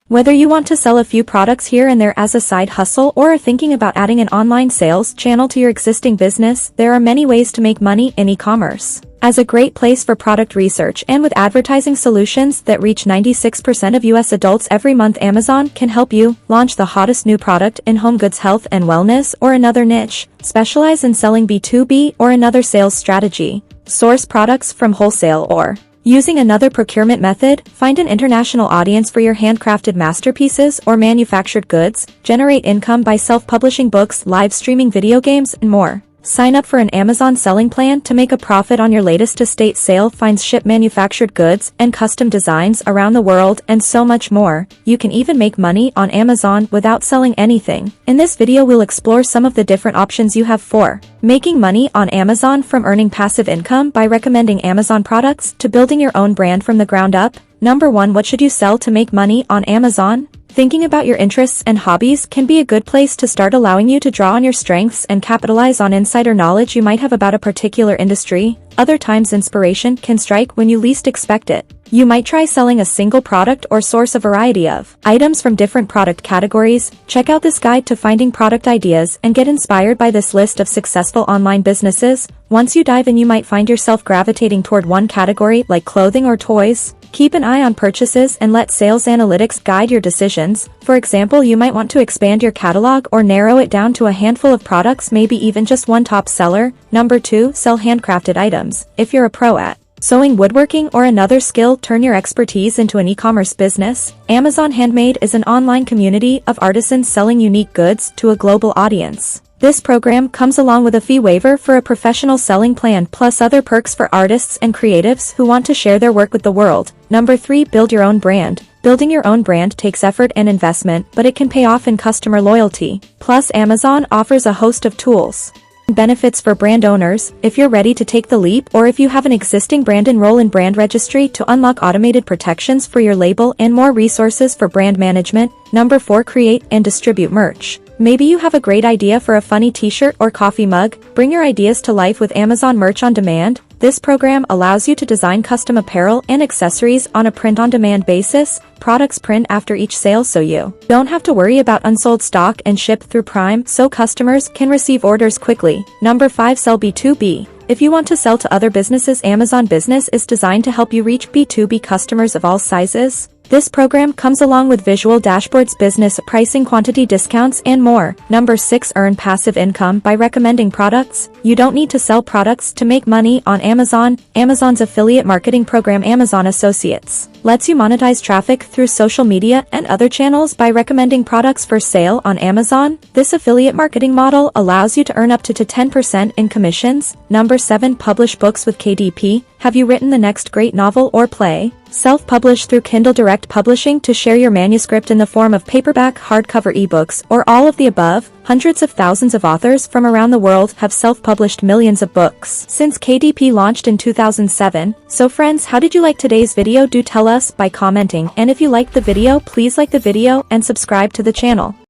Whether you want to sell a few products here and there as a side hustle or are thinking about adding an online sales channel to your existing business, there are many ways to make money in e-commerce. As a great place for product research and with advertising solutions that reach 96% of US adults every month, Amazon can help you launch the hottest new product in home goods, health and wellness, or another niche, specialize in selling B2B or another sales strategy, source products from wholesale, or using another procurement method, find an international audience for your handcrafted masterpieces or manufactured goods, generate income by self-publishing books, live streaming video games, and more. Sign up for an Amazon selling plan to make a profit on your latest estate sale, find ship manufactured goods and custom designs around the world, and so much more. You can even make money on Amazon without selling anything. In this video we'll explore some of the different options you have for making money on Amazon, from earning passive income by recommending Amazon products to building your own brand from the ground up. Number 1. What should you sell to make money on Amazon? Thinking about your interests and hobbies can be a good place to start, allowing you to draw on your strengths and capitalize on insider knowledge you might have about a particular industry. Other times inspiration can strike when you least expect it. You might try selling a single product or source a variety of items from different product categories. Check out this guide to finding product ideas and get inspired by this list of successful online businesses. Once you dive in, you might find yourself gravitating toward one category, like clothing or toys. Keep an eye on purchases and let sales analytics guide your decisions. For example, you might want to expand your catalog or narrow it down to a handful of products, maybe even just one top seller. Number 2. Sell handcrafted items. If you're a pro at sewing, woodworking, or another skill, turn your expertise into an e-commerce business. Amazon Handmade is an online community of artisans selling unique goods to a global audience. This program comes along with a fee waiver for a professional selling plan, plus other perks for artists and creatives who want to share their work with the world. Number 3. Build your own brand. Building your own brand takes effort and investment, but it can pay off in customer loyalty. Plus, Amazon offers a host of tools and benefits for brand owners. If you're ready to take the leap, or if you have an existing brand, enroll in brand registry to unlock automated protections for your label and more resources for brand management. Number 4. Create and distribute merch. Maybe you have a great idea for a funny t-shirt or coffee mug. Bring your ideas to life with Amazon Merch on Demand. This program allows you to design custom apparel and accessories on a print-on-demand basis. Products print after each sale, so you don't have to worry about unsold stock, and ship through Prime so customers can receive orders quickly. Number 5. Sell B2B. If you want to sell to other businesses, Amazon Business is designed to help you reach B2B customers of all sizes. This program comes along with visual dashboards, business pricing, quantity discounts, and more. Number 6. Earn passive income by recommending products. You don't need to sell products to make money on Amazon. Amazon's affiliate marketing program, Amazon Associates, lets you monetize traffic through social media and other channels by recommending products for sale on Amazon. This affiliate marketing model allows you to earn up to 10% in commissions. Number 7. Publish books with KDP. Have you written the next great novel or play? Self-publish through Kindle Direct Publishing to share your manuscript in the form of paperback, hardcover, ebooks, or all of the above. Hundreds of thousands of authors from around the world have self-published millions of books since KDP launched in 2007. So friends, how did you like today's video? Do tell us by commenting, and if you liked the video, please like the video and subscribe to the channel.